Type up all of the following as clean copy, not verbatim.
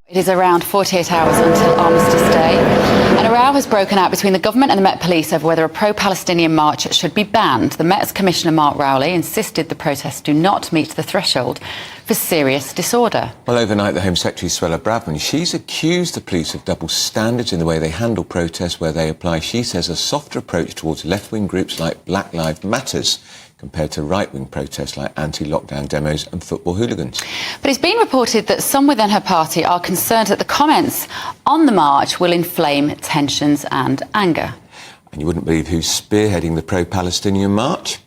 It is around 48 hours until Armistice Day, and a row has broken out between the government and the Met Police over whether a pro-Palestinian march should be banned. The Met's Commissioner Mark Rowley insisted the protests do not meet the threshold for serious disorder. Well, overnight, the Home Secretary, Suella Braverman, she's accused the police of double standards in the way they handle protests, where they apply, she says, a softer approach towards left-wing groups like Black Lives Matters, compared to right-wing protests like anti-lockdown demos and football hooligans. But it's been reported that some within her party are concerned that the comments on the march will inflame tensions and anger. And you wouldn't believe who's spearheading the pro-Palestinian march?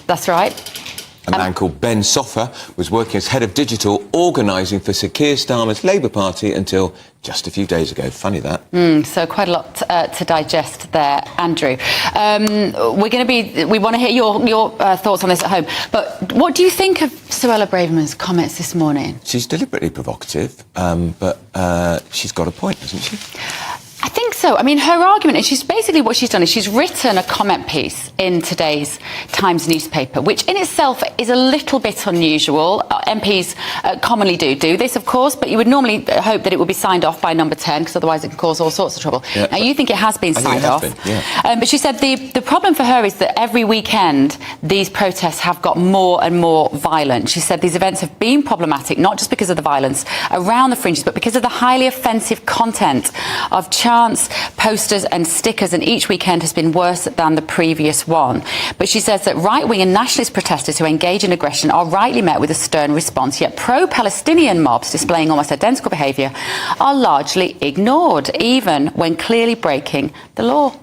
That's right. A man called Ben Soffer was working as head of digital, organising for Sir Keir Starmer's Labour Party until just a few days ago. Funny that. So quite a lot to digest there, Andrew. We want to hear your thoughts on this at home. But what do you think of Suella Braverman's comments this morning? She's deliberately provocative, but she's got a point, hasn't she? I think so. I mean, her argument is what she's done is she's written a comment piece in today's Times newspaper, which in itself is a little bit unusual. MPs commonly do this, of course, but you would normally hope that it would be signed off by number 10, because otherwise it can cause all sorts of trouble. Yeah, now, you think it has been signed off. But she said the problem for her is that every weekend these protests have got more and more violent. She said these events have been problematic, not just because of the violence around the fringes, but because of the highly offensive content of chants, posters and stickers, and each weekend has been worse than the previous one. But she says that right-wing and nationalist protesters who engage in aggression are rightly met with a stern response, yet pro-Palestinian mobs displaying almost identical behaviour are largely ignored, even when clearly breaking the law.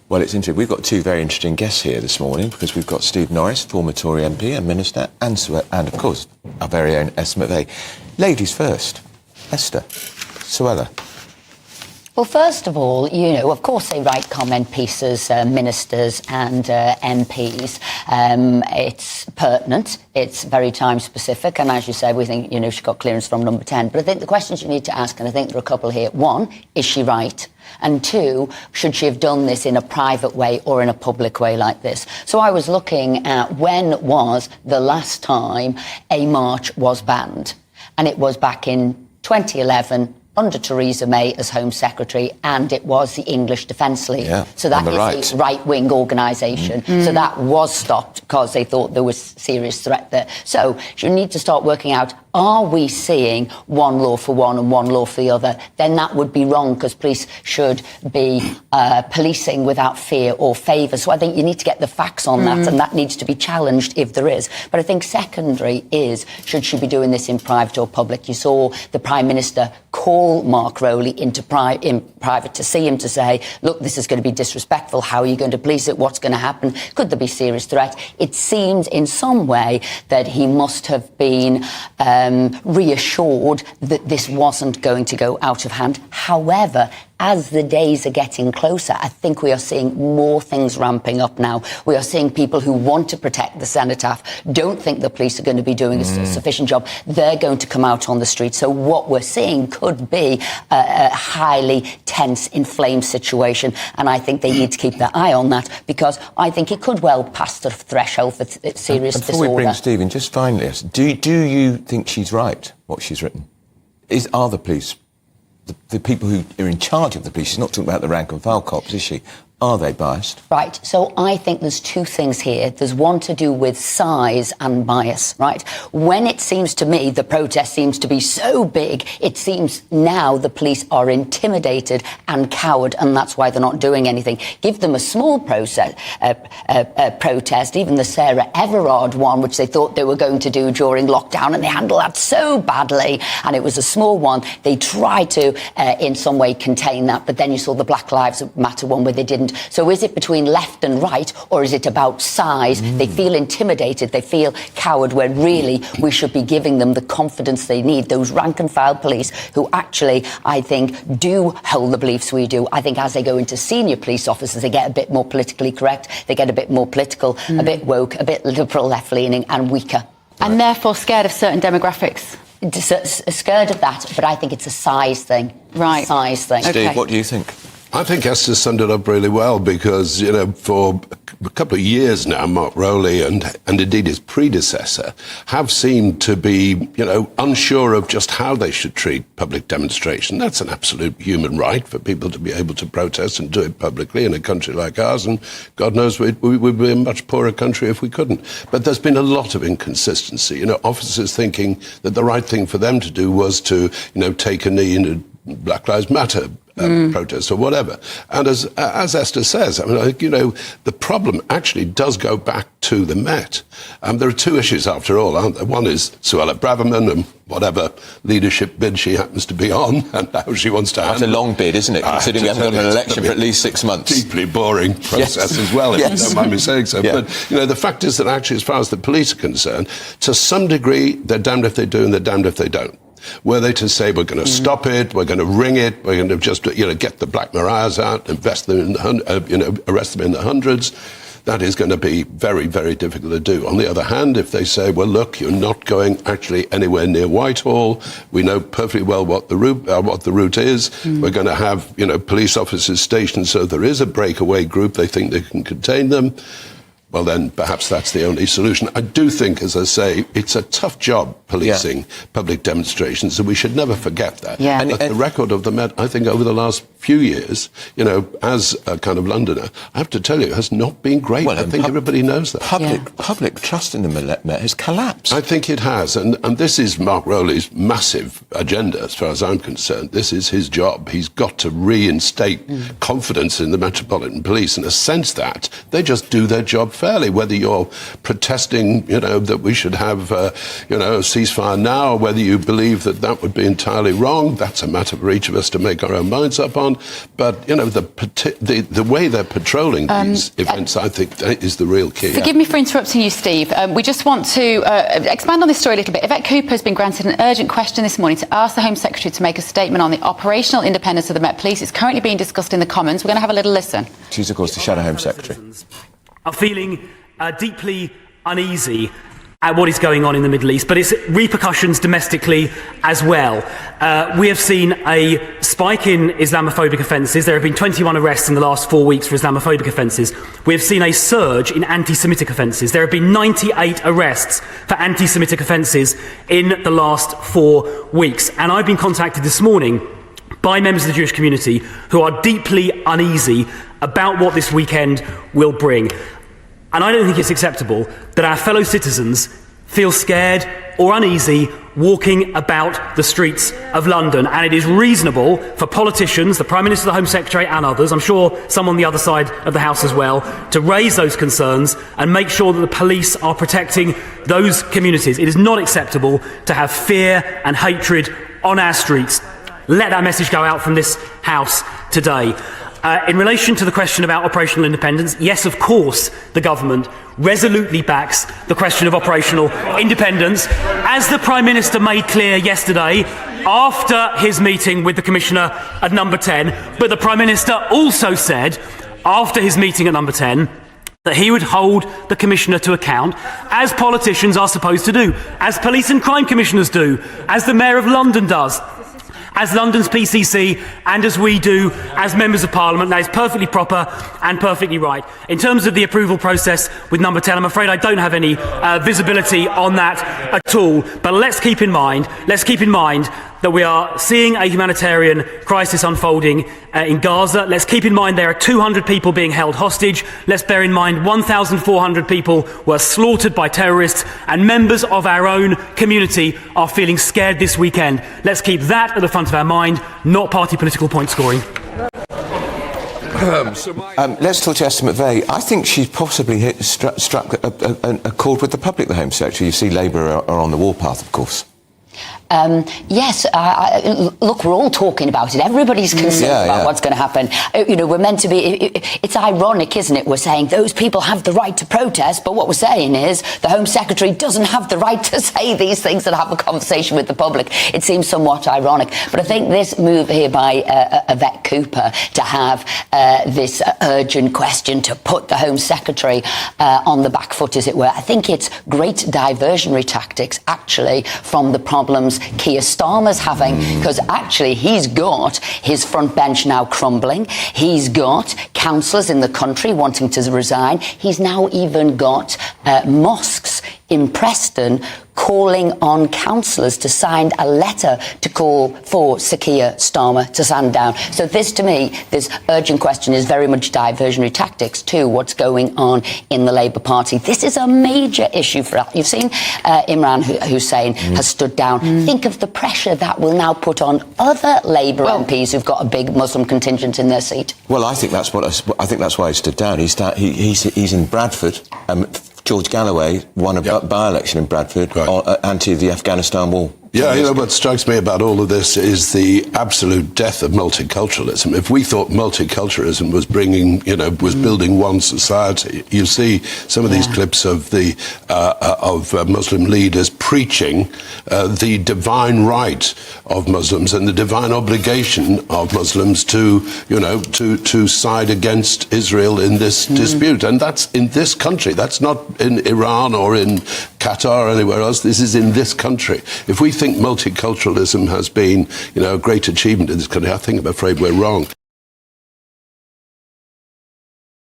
Well, it's interesting. We've got two very interesting guests here this morning, because we've got Steve Norris, former Tory MP and Minister, and of course, our very own Esther McVey. Ladies first. Esther, Suella. Well, first of all, you know, of course they write comment pieces, ministers and MPs. It's pertinent, it's very time-specific, and as you say, we think, you know, she got clearance from number 10. But I think the questions you need to ask, and I think there are a couple here. One, is she right? And two, should she have done this in a private way or in a public way like this? So I was looking at when was the last time a march was banned. And it was back in 2011, under Theresa May as Home Secretary, and it was the English Defence League. Yeah, so that is a right-wing organisation. So that was stopped because they thought there was serious threat there. So you need to start working out, are we seeing one law for one and one law for the other? Then that would be wrong, because police should be policing without fear or favour. So I think you need to get the facts on that, and that needs to be challenged if there is. But I think secondary is, should she be doing this in private or public? You saw the Prime Minister call Mark Rowley in private to see him, to say, look, this is going to be disrespectful. How are you going to police it? What's going to happen? Could there be serious threat? It seems in some way that he must have been reassured that this wasn't going to go out of hand. However, as the days are getting closer, I think we are seeing more things ramping up now. We are seeing people who want to protect the cenotaph, don't think the police are going to be doing a sufficient job. They're going to come out on the street. So what we're seeing could be a highly tense, inflamed situation. And I think they need to keep their eye on that, because I think it could well pass the threshold for serious disorder. Before we bring Stephen, just finally, do you think she's right, what she's written? Are the police, the people who are in charge of the police, she's not talking about the rank and file cops, is she? Are they biased? Right. So I think there's two things here. There's one to do with size and bias, right? When it seems to me the protest seems to be so big, it seems now the police are intimidated and cowed, and that's why they're not doing anything. Give them a small protest, even the Sarah Everard one, which they thought they were going to do during lockdown, and they handled that so badly, and it was a small one. They tried to, in some way, contain that, but then you saw the Black Lives Matter one where they didn't. So is it between left and right, or is it about size? They feel intimidated, they feel cowed, where really we should be giving them the confidence they need. Those rank and file police who actually, I think, do hold the beliefs we do. I think as they go into senior police officers, they get a bit more politically correct, they get a bit more political, a bit woke, a bit liberal, left-leaning and weaker. And therefore scared of certain demographics? Scared of that, but I think it's a size thing. Right. Size thing. Steve, what do you think? I think Esther summed it up really well because, you know, for a couple of years now, Mark Rowley and indeed his predecessor have seemed to be, you know, unsure of just how they should treat public demonstration. That's an absolute human right for people to be able to protest and do it publicly in a country like ours. And God knows we would be a much poorer country if we couldn't. But there's been a lot of inconsistency. You know, officers thinking that the right thing for them to do was to, you know, take a knee in a Black Lives Matter protests or whatever. And as Esther says, I mean, I think, you know, the problem actually does go back to the Met. There are two issues, after all, aren't there? One is Suella Braverman and whatever leadership bid she happens to be on and how she wants to handle. That's a long bid, isn't it? Considering we haven't got an election for at least 6 months. Deeply boring process as well, if you don't mind me saying so. Yeah. But, you know, the fact is that actually, as far as the police are concerned, to some degree, they're damned if they do and they're damned if they don't. Were they to say, we're going to stop it, we're going to ring it, we're going to just, you know, get the Black Mariahs out, invest them in arrest them in the hundreds, that is going to be very, very difficult to do. On the other hand, if they say, well, look, you're not going actually anywhere near Whitehall, we know perfectly well what the route is, we're going to have, you know, police officers stationed so there is a breakaway group, they think they can contain them. Well, then perhaps that's the only solution. I do think, as I say, it's a tough job policing public demonstrations, and we should never forget that. Yeah. And the record of the Met, I think, over the last few years, you know, as a kind of Londoner, I have to tell you, has not been great. Well, I think everybody knows that. Public trust in the Met has collapsed. I think it has, and this is Mark Rowley's massive agenda, as far as I'm concerned. This is his job. He's got to reinstate confidence in the Metropolitan Police, in a sense that they just do their job fairly, whether you're protesting, you know, that we should have, you know, a ceasefire now, or whether you believe that that would be entirely wrong. That's a matter for each of us to make our own minds up on. But, you know, the way they're patrolling these events, I think, that is the real key. Forgive me for interrupting you, Steve. We just want to expand on this story a little bit. Yvette Cooper has been granted an urgent question this morning to ask the Home Secretary to make a statement on the operational independence of the Met Police. It's currently being discussed in the Commons. We're going to have a little listen. She's, of course, the Shadow Home Secretary. Are feeling deeply uneasy at what is going on in the Middle East, but its repercussions domestically as well. We have seen a spike in Islamophobic offences. There have been 21 arrests in the last 4 weeks for Islamophobic offences. We have seen a surge in anti-Semitic offences. There have been 98 arrests for anti-Semitic offences in the last 4 weeks. And I've been contacted this morning by members of the Jewish community who are deeply uneasy about what this weekend will bring. And I don't think it's acceptable that our fellow citizens feel scared or uneasy walking about the streets of London. And it is reasonable for politicians, the Prime Minister, the Home Secretary and others, I'm sure some on the other side of the House as well, to raise those concerns and make sure that the police are protecting those communities. It is not acceptable to have fear and hatred on our streets. Let that message go out from this House today. In relation to the question about operational independence, yes, of course, the government resolutely backs the question of operational independence, as the Prime Minister made clear yesterday after his meeting with the Commissioner at Number 10. But the Prime Minister also said, after his meeting at Number 10, that he would hold the Commissioner to account, as politicians are supposed to do, as police and crime commissioners do, as the Mayor of London does, as London's PCC, and as we do as members of Parliament. That is perfectly proper and perfectly right. In terms of the approval process with Number 10, I'm afraid I don't have any visibility on that at all. But let's keep in mind that we are seeing a humanitarian crisis unfolding in Gaza. Let's keep in mind there are 200 people being held hostage. Let's bear in mind 1,400 people were slaughtered by terrorists, and members of our own community are feeling scared this weekend. Let's keep that at the front of our mind, not party political point scoring. Let's talk to Esther McVey. I think she's possibly struck a chord with the public, the Home Secretary. You see Labour are on the warpath, of course. Yes, look, we're all talking about it. Everybody's concerned about what's going to happen. You know, we're meant to be... It's ironic, isn't it? We're saying those people have the right to protest, but what we're saying is the Home Secretary doesn't have the right to say these things and have a conversation with the public. It seems somewhat ironic. But I think this move here by Yvette Cooper to have this urgent question to put the Home Secretary on the back foot, as it were, I think it's great diversionary tactics, actually, from the problems Keir Starmer's having, because actually he's got his front bench now crumbling. He's got councillors in the country wanting to resign. He's now even got mosques in Preston calling on councillors to sign a letter to call for Sir Keir Starmer to stand down. So this, to me, this urgent question is very much diversionary tactics to what's going on in the Labour Party. This is a major issue for us. You've seen Imran Hussain has stood down. Think of the pressure that will now put on other Labour MPs who've got a big Muslim contingent in their seat. Well, I think that's why he stood down. He's in Bradford. George Galloway won a by-election in Bradford anti the Afghanistan wall. Yeah, you know, what strikes me about all of this is the absolute death of multiculturalism. If we thought multiculturalism was was building one society, you see some of these clips of Muslim leaders preaching the divine right of Muslims and the divine obligation of Muslims to side against Israel in this dispute. And that's in this country. That's not in Iran or in Qatar or anywhere else. This is in this country. If we think multiculturalism has been, a great achievement in this country, I'm afraid we're wrong.